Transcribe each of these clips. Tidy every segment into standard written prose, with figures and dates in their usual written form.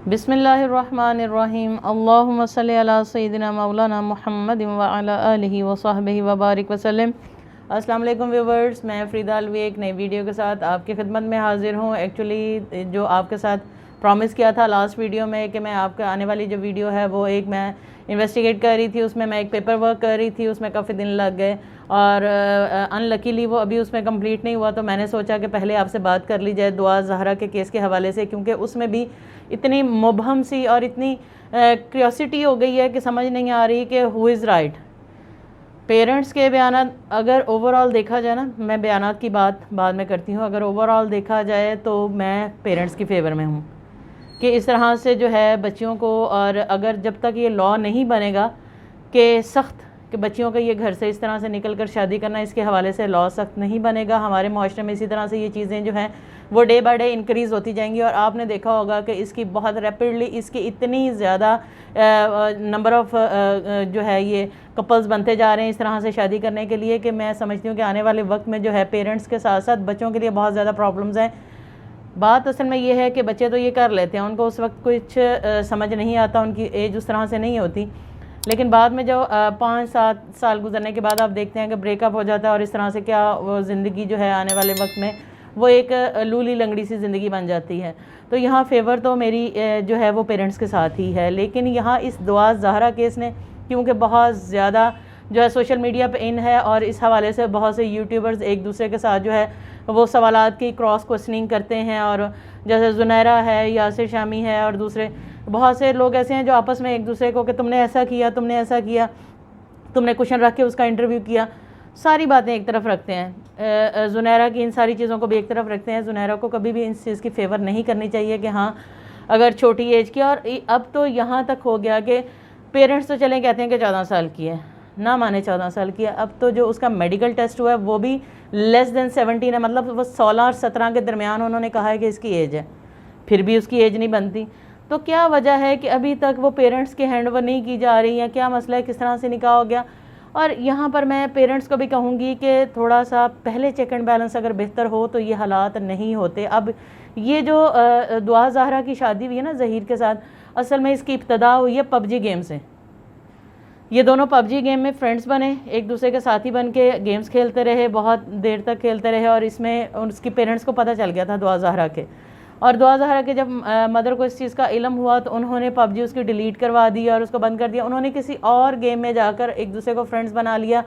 बिस्मिल्लाहिर्रहमानिर्रहीम। अल्लाहुम्मा सल्लि अला सय्यिदिना मौलाना मुहम्मद व अला आलिहि व सहबिहि व बारिक वसल्लम। अस्सलाम वालेकुम व्यूवर्स, मैं फ़रीदा अलवी एक नई वीडियो के साथ आपकी खिदमत में हाज़िर हूँ। एक्चुअली जो आपके साथ प्रॉमिस किया था लास्ट वीडियो में कि मैं आपके आने वाली जो वीडियो है वो एक मैं इन्वेस्टिगेट कर रही थी, उसमें मैं एक पेपर वर्क कर रही थी, उसमें काफ़ी दिन लग गए और अनलकीली वो अभी उसमें कंप्लीट नहीं हुआ। तो मैंने सोचा कि पहले आपसे बात कर ली जाए दुआ ज़हरा के केस के हवाले से, क्योंकि उसमें भी इतनी मुबहम सी और इतनी क्यूरियोसिटी हो गई है कि समझ नहीं आ रही कि हु इज़ राइट। पेरेंट्स के बयान अगर ओवरऑल देखा जाए ना, मैं बयानात की बात बाद में करती हूँ, अगर ओवरऑल देखा जाए तो मैं पेरेंट्स की फ़ेवर में हूँ कि इस तरह से जो है बच्चियों को, और अगर जब तक ये लॉ नहीं बनेगा कि सख्त कि बच्चियों का ये घर से इस तरह से निकल कर शादी करना, इसके हवाले से लॉ सख्त नहीं बनेगा हमारे माशरे में, इसी तरह से ये चीज़ें जो हैं वो डे बाय डे इंक्रीज़ होती जाएंगी। और आपने देखा होगा कि इसकी बहुत रैपिडली इसकी इतनी ज़्यादा नंबर ऑफ़ जो है ये कपल्स बनते जा रहे हैं इस तरह से शादी करने के लिए, कि मैं समझती हूँ कि आने वाले वक्त में जो है पेरेंट्स के साथ साथ बच्चों के लिए बहुत ज़्यादा प्रॉब्लम्स हैं। बात असल में ये है कि बच्चे तो ये कर लेते हैं, उनको उस वक्त कुछ समझ नहीं आता, उनकी एज उस तरह से नहीं होती, लेकिन बाद में जो 5-7 साल गुजरने के बाद आप देखते हैं कि ब्रेकअप हो जाता है और इस तरह से क्या वो ज़िंदगी जो है आने वाले वक्त में वो एक लूली लंगड़ी सी ज़िंदगी बन जाती है। तो यहाँ फेवर तो मेरी जो है वो पेरेंट्स के साथ ही है, लेकिन यहाँ इस दुआ ज़हरा केस ने क्योंकि बहुत ज़्यादा जो है सोशल मीडिया पे इन है और इस हवाले से बहुत से यूट्यूबर्स एक दूसरे के साथ जो है वो सवालात की क्रॉस क्वेश्चनिंग करते हैं, और जैसे जुनैरा है, यासिर शामी है और दूसरे बहुत से लोग ऐसे हैं जो आपस में एक दूसरे को कि तुमने ऐसा किया, तुमने ऐसा किया, तुमने क्वेश्चन रख के उसका इंटरव्यू किया, सारी बातें एक तरफ रखते हैं। जुनैरा की इन सारी चीज़ों को भी एक तरफ रखते हैं। जुनैरा को कभी भी इस चीज़ की फेवर नहीं करनी चाहिए कि हाँ अगर छोटी एज की, और अब तो यहाँ तक हो गया कि पेरेंट्स तो चलें कहते हैं कि 14 साल की है, ना माने 14 साल की है। अब तो जो उसका मेडिकल टेस्ट हुआ है वो भी लेस देन 17 है, मतलब वो 16 और 17 के दरमियान उन्होंने कहा है कि इसकी एज है, फिर भी उसकी एज नहीं बनती। तो क्या वजह है कि अभी तक वो पेरेंट्स की हैंडओवर नहीं की जा रही है, क्या मसला है, किस तरह से निकाह हो गया। और यहाँ पर मैं पेरेंट्स को भी कहूँगी कि थोड़ा सा पहले चेक एंड बैलेंस अगर बेहतर हो तो ये हालात नहीं होते। अब ये जो दुआ ज़हरा की शादी हुई है ना ज़हीर के साथ, असल में इसकी इब्तदा हुई है पबजी गेम से। ये दोनों पबजी गेम में फ्रेंड्स बने, एक दूसरे के साथी बन के गेम्स खेलते रहे, बहुत देर तक खेलते रहे, और इसमें उसकी पेरेंट्स को पता चल गया था दुआ ज़हरा के। और दुआ ज़हरा के जब मदर को इस चीज़ का इल्म हुआ तो उन्होंने पबजी उसकी डिलीट करवा दी और उसको बंद कर दिया। उन्होंने किसी और गेम में जाकर एक दूसरे को फ्रेंड्स बना लिया,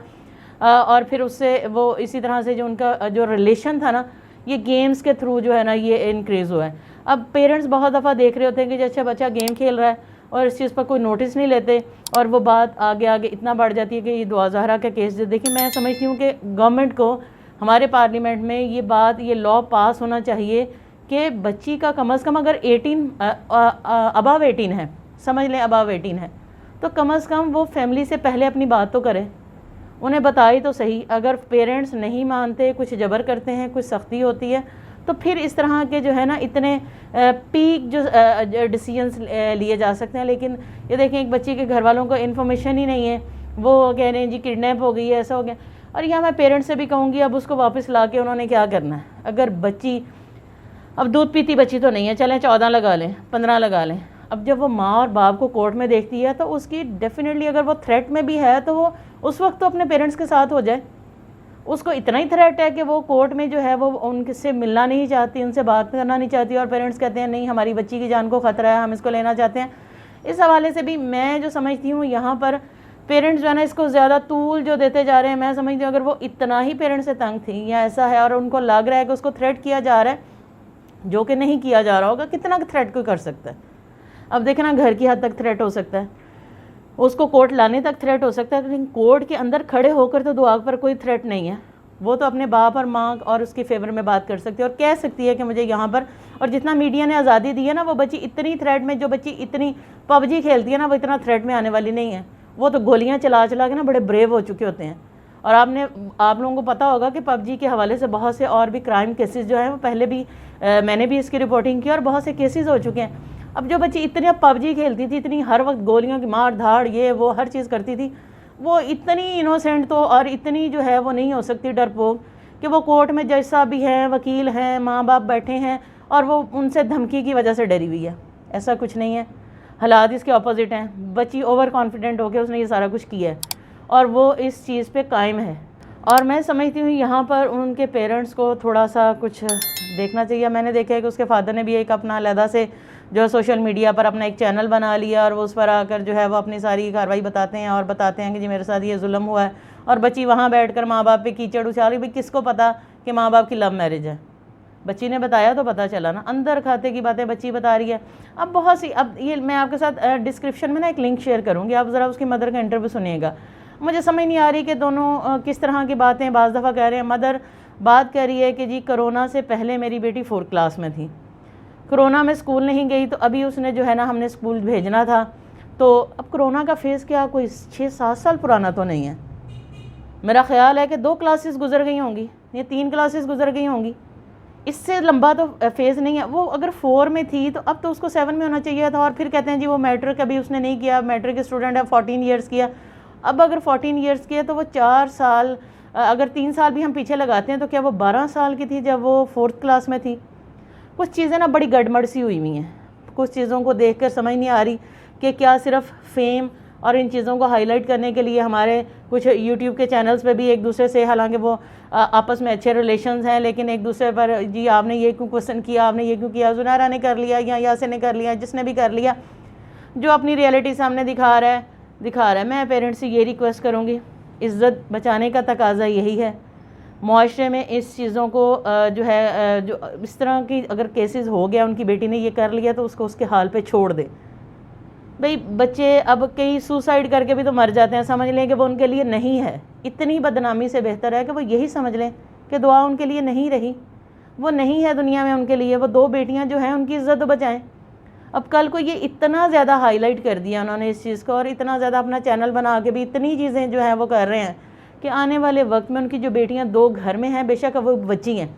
और फिर उससे वो इसी तरह से जो उनका जो रिलेशन था ना ये गेम्स के थ्रू जो है ना ये इंक्रीज़ हुआ है। अब पेरेंट्स बहुत दफ़ा देख रहे होते हैं कि अच्छा बच्चा गेम खेल रहा है और इस चीज़ पर कोई नोटिस नहीं लेते, और वो बात आगे आगे इतना बढ़ जाती है कि ये दुआ ज़हरा का केस जो देखिए, मैं समझती हूँ कि गवर्नमेंट को हमारे पार्लियामेंट में ये बात, ये लॉ पास होना चाहिए कि बच्ची का कम अज़ कम अगर 18 अबव 18 है, समझ लें अबव 18 है, तो कम अज़ कम वो फैमिली से पहले अपनी बात तो करें, उन्हें बताई तो सही। अगर पेरेंट्स नहीं मानते, कुछ जबर करते हैं, कुछ सख्ती होती है, तो फिर इस तरह के जो है ना इतने पीक जो डिसीजंस लिए जा सकते हैं। लेकिन ये देखें एक बच्ची के घर वालों को इन्फॉर्मेशन ही नहीं है, वो कह रहे हैं जी किडनैप हो गई है, ऐसा हो गया। और यहाँ मैं पेरेंट्स से भी कहूँगी अब उसको वापस ला के उन्होंने क्या करना है। अगर बच्ची अब दूध पीती बच्ची तो नहीं है, चलें 14 लगा लें, 15 लगा लें, अब जब वो माँ और बाप को कोर्ट में देखती है तो उसकी डेफिनेटली अगर वो थ्रेट में भी है तो वो उस वक्त तो अपने पेरेंट्स के साथ हो जाए। उसको इतना ही थ्रेट है कि वो कोर्ट में जो है वो उनसे मिलना नहीं चाहती, उनसे बात करना नहीं चाहती, और पेरेंट्स कहते हैं नहीं हमारी बच्ची की जान को ख़तरा है, हम इसको लेना चाहते हैं। इस हवाले से भी मैं जो समझती हूँ यहाँ पर पेरेंट्स जो है ना इसको ज़्यादा तूल जो देते जा रहे हैं। मैं समझती हूँ अगर वो इतना ही पेरेंट्स से तंग थी या ऐसा है और उनको लग रहा है कि उसको थ्रेट किया जा रहा है, जो कि नहीं किया जा रहा होगा, कितना थ्रेट कोई कर सकता है। अब देखें ना घर की हद तक थ्रेट हो सकता है, उसको कोर्ट लाने तक थ्रेट हो सकता है, लेकिन कोर्ट के अंदर खड़े होकर तो दुआ पर कोई थ्रेट नहीं है। वो तो अपने बाप और माँ और उसकी फेवर में बात कर सकती है और कह सकती है कि मुझे यहाँ पर, और जितना मीडिया ने आज़ादी दी है ना, वो बच्ची इतनी थ्रेट में, जो बच्ची इतनी पबजी खेलती है ना वो इतना थ्रेट में आने वाली नहीं है। वो तो गोलियाँ चला चला के ना बड़े ब्रेव हो चुके होते हैं। और आप लोगों को पता होगा कि पबजी के हवाले से बहुत से और भी क्राइम केसेस जो हैं वो पहले भी मैंने भी इसकी रिपोर्टिंग की और बहुत से केसेस हो चुके हैं। अब जो बच्ची इतनी पबजी खेलती थी, इतनी हर वक्त गोलियों की मार धाड़ ये वो हर चीज़ करती थी, वो इतनी इनोसेंट तो और इतनी जो है वो नहीं हो सकती डरपोक कि वो कोर्ट में जज साहब भी हैं, वकील हैं, माँ बाप बैठे हैं और वो उनसे धमकी की वजह से डरी हुई है। ऐसा कुछ नहीं है, हालात इसके ऑपोजिट हैं। बच्ची ओवर कॉन्फिडेंट होकर उसने ये सारा कुछ किया है और वो इस चीज़ पे कायम है। और मैं समझती हूँ यहाँ पर उनके पेरेंट्स को थोड़ा सा कुछ देखना चाहिए। मैंने देखा है कि उसके फादर ने भी एक अपना अलहदा से जो सोशल मीडिया पर अपना एक चैनल बना लिया और वो उस पर आकर जो है वो अपनी सारी कार्रवाई बताते हैं और बताते हैं कि जी मेरे साथ ये जुल्म हुआ है, और बच्ची वहाँ बैठकर माँ बाप पे कीचड़ उछाल रही। भाई किसको पता कि माँ बाप की लव मैरिज है? बच्ची ने बताया तो पता चला ना, अंदर खाते की बातें बच्ची बता रही है। अब बहुत सी, अब ये मैं आपके साथ डिस्क्रिप्शन में ना एक लिंक शेयर करूँगी, आप ज़रा उसकी मदर का इंटरव्यू सुनिएगा। मुझे समझ नहीं आ रही कि दोनों किस तरह की बातें बाज़ दफ़ा कह रहे हैं। मदर बात कर रही है कि जी कोरोना से पहले मेरी बेटी 4th क्लास में थी, कोरोना में स्कूल नहीं गई, तो अभी उसने जो है ना हमने स्कूल भेजना था। तो अब कोरोना का फेज़ क्या कोई 6-7 साल पुराना तो नहीं है, मेरा ख्याल है कि 2 क्लासेस गुजर गई होंगी या 3 क्लासेस गुजर गई होंगी, इससे लंबा तो फेज़ नहीं है। वो अगर 4 में थी तो अब तो उसको 7 में होना चाहिए था। और फिर कहते हैं जी वो मैट्रिक अभी उसने नहीं किया, मैट्रिक स्टूडेंट है, 14 ईयर्स किया। अब अगर 14 ईयर्स किया तो वो 4 साल, अगर 3 साल भी हम पीछे लगाते हैं तो क्या वो 12 साल की थी जब वो 4th क्लास में थी? कुछ चीज़ें ना बड़ी गड़बड़ सी हुई हुई हैं। कुछ चीज़ों को देखकर समझ नहीं आ रही कि क्या सिर्फ फेम और इन चीज़ों को हाईलाइट करने के लिए हमारे कुछ यूट्यूब के चैनल्स पे भी एक दूसरे से, हालांकि वो आपस में अच्छे रिलेशंस हैं, लेकिन एक दूसरे पर जी आपने ये क्यों क्वेश्चन किया, आपने ये क्यों किया, जुनैरा ने कर लिया या यासिर ने कर लिया, जिसने भी कर लिया, जो अपनी रियलिटी सामने दिखा रहा है। मैं पेरेंट्स से ये रिक्वेस्ट करूँगी, इज़्ज़त बचाने का तकाजा यही है। मुआशरे में इस चीज़ों को जो है जो इस तरह की अगर केसेस हो गया, उनकी बेटी ने ये कर लिया, तो उसको उसके हाल पे छोड़ दे। भाई बच्चे अब कई सुसाइड करके भी तो मर जाते हैं, समझ लें कि वो उनके लिए नहीं है। इतनी बदनामी से बेहतर है कि वो यही समझ लें कि दुआ उनके लिए नहीं रही, वो नहीं है दुनिया में उनके लिए। वो 2 बेटियां जो हैं उनकी इज़्ज़त बचाएं। अब कल को ये इतना ज़्यादा हाईलाइट कर दिया उन्होंने इस चीज़ को, और इतना ज़्यादा अपना चैनल बना के भी इतनी चीज़ें जो हैं वो कर रहे हैं कि आने वाले वक्त में उनकी जो बेटियां 2 घर में हैं, बेशक वो बच्ची हैं,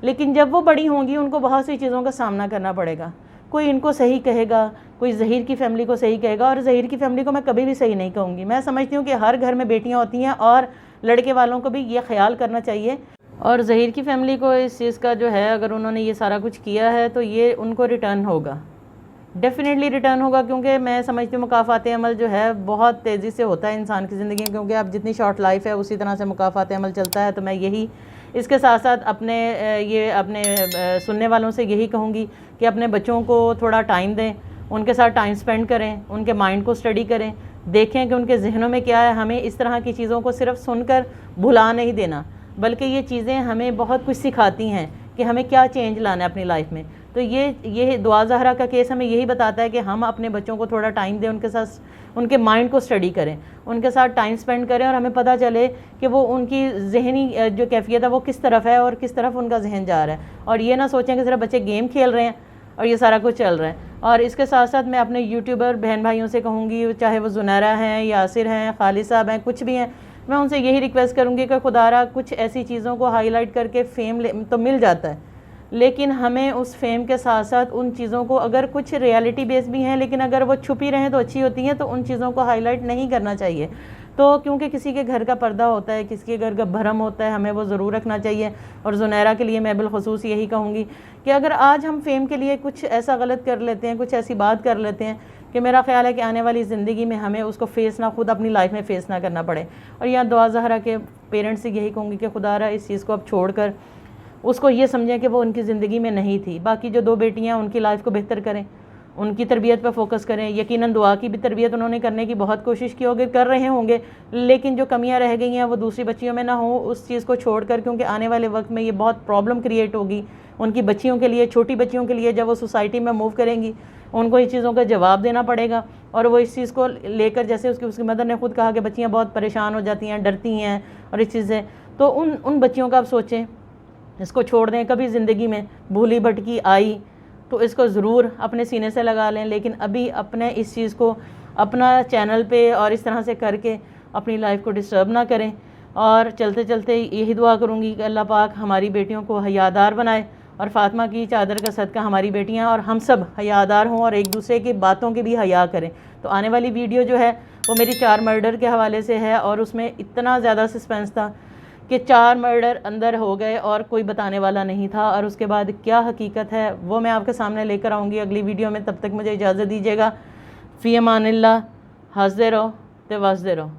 लेकिन जब वो बड़ी होंगी उनको बहुत सी चीज़ों का सामना करना पड़ेगा। कोई इनको सही कहेगा, कोई ज़हीर की फैमिली को सही कहेगा, और ज़हीर की फैमिली को मैं कभी भी सही नहीं कहूँगी। मैं समझती हूँ कि हर घर में बेटियाँ होती हैं और लड़के वालों को भी ये ख्याल करना चाहिए। और ज़हीर की फैमिली को इस चीज़ का जो है, अगर उन्होंने ये सारा कुछ किया है तो ये उनको रिटर्न होगा, डेफिनेटली रिटर्न होगा। क्योंकि मैं समझती हूँ मुकाफ़ात अमल जो है बहुत तेज़ी से होता है इंसान की ज़िंदगी में, क्योंकि अब जितनी शॉर्ट लाइफ है उसी तरह से मुकाफ़ात अमल चलता है। तो मैं यही इसके साथ साथ अपने सुनने वालों से यही कहूँगी कि अपने बच्चों को थोड़ा टाइम दें, उनके साथ टाइम स्पेंड करें, उनके माइंड को स्टडी करें, देखें कि उनके जहनों में क्या है। हमें इस तरह की चीज़ों को सिर्फ सुनकर भुला नहीं देना, बल्कि ये चीज़ें हमें बहुत कुछ सिखाती हैं कि हमें क्या चेंज लाना है अपनी लाइफ में। तो ये दुआ ज़हरा का केस हमें यही बताता है कि हम अपने बच्चों को थोड़ा टाइम दें, उनके साथ उनके माइंड को स्टडी करें, उनके साथ टाइम स्पेंड करें, और हमें पता चले कि वो उनकी जहनी जो कैफियत है वो किस तरफ है और किस तरफ उनका जहन जा रहा है। और ये ना सोचें कि सिर्फ बच्चे गेम खेल रहे हैं और ये सारा कुछ चल रहा है। और इसके साथ साथ मैं अपने यूट्यूबर बहन भाइयों से कहूँगी, चाहे वो जुनैरा हैं, यासिर हैं, खालिद साहब हैं, कुछ भी हैं, मैं उनसे यही रिक्वेस्ट करूँगी कि खुदारा कुछ ऐसी चीज़ों को हाईलाइट करके फेम तो मिल जाता है, लेकिन हमें उस फेम के साथ साथ उन चीज़ों को, अगर कुछ रियलिटी बेस भी हैं लेकिन अगर वो छुपी रहें तो अच्छी होती हैं, तो उन चीज़ों को हाईलाइट नहीं करना चाहिए। तो क्योंकि किसी के घर का पर्दा होता है, किसी के घर का भरम होता है, हमें वो ज़रूर रखना चाहिए। और जुनैरा के लिए मैं बिलखुसूस यही कहूँगी कि अगर आज हम फेम के लिए कुछ ऐसा गलत कर लेते हैं, कुछ ऐसी बात कर लेते हैं कि मेरा ख्याल है कि आने वाली ज़िंदगी में हमें उसको फेस ना, खुद अपनी लाइफ में फ़ेस ना करना पड़े। और यहाँ दुआ ज़हरा के पेरेंट्स से यही कहूँगी कि खुदारा इस चीज़ को अब छोड़ कर उसको ये समझें कि वो उनकी ज़िंदगी में नहीं थी। बाकी जो 2 बेटियाँ उनकी लाइफ को बेहतर करें, उनकी तरबियत पर फोकस करें। यकीनन दुआ की भी तरबियत उन्होंने करने की बहुत कोशिश की होगी, कर रहे होंगे, लेकिन जो कमियां रह गई हैं वो दूसरी बच्चियों में ना हो, उस चीज़ को छोड़कर, क्योंकि आने वाले वक्त में ये बहुत प्रॉब्लम क्रिएट होगी उनकी बच्चियों के लिए, छोटी बच्चियों के लिए। जब वो सोसाइटी में मूव करेंगी उनको इस चीज़ों का जवाब देना पड़ेगा, और वो इस चीज़ को लेकर, जैसे उसकी मदर ने खुद कहा कि बच्चियाँ बहुत परेशान हो जाती हैं, डरती हैं और इस चीज़ से, तो उन बच्चियों का आप सोचें, इसको छोड़ दें। कभी ज़िंदगी में भूली भटकी आई तो इसको ज़रूर अपने सीने से लगा लें, लेकिन अभी अपने इस चीज़ को अपना चैनल पे और इस तरह से करके अपनी लाइफ को डिस्टर्ब ना करें। और चलते चलते यही दुआ करूँगी कि अल्लाह पाक हमारी बेटियों को हयादार बनाए, और फ़ातिमा की चादर का सदका हमारी बेटियाँ और हम सब हयादार हों और एक दूसरे की बातों की भी हया करें। तो आने वाली वीडियो जो है वो मेरी 4 मर्डर के हवाले से है, और उसमें इतना ज़्यादा सस्पेंस था कि 4 मर्डर अंदर हो गए और कोई बताने वाला नहीं था, और उसके बाद क्या हकीकत है वो मैं आपके सामने लेकर आऊँगी अगली वीडियो में। तब तक मुझे इजाज़त दीजिएगा। फ़ी अमानिल्लाह। हाज़िर रहो ते वाज़िर रहो।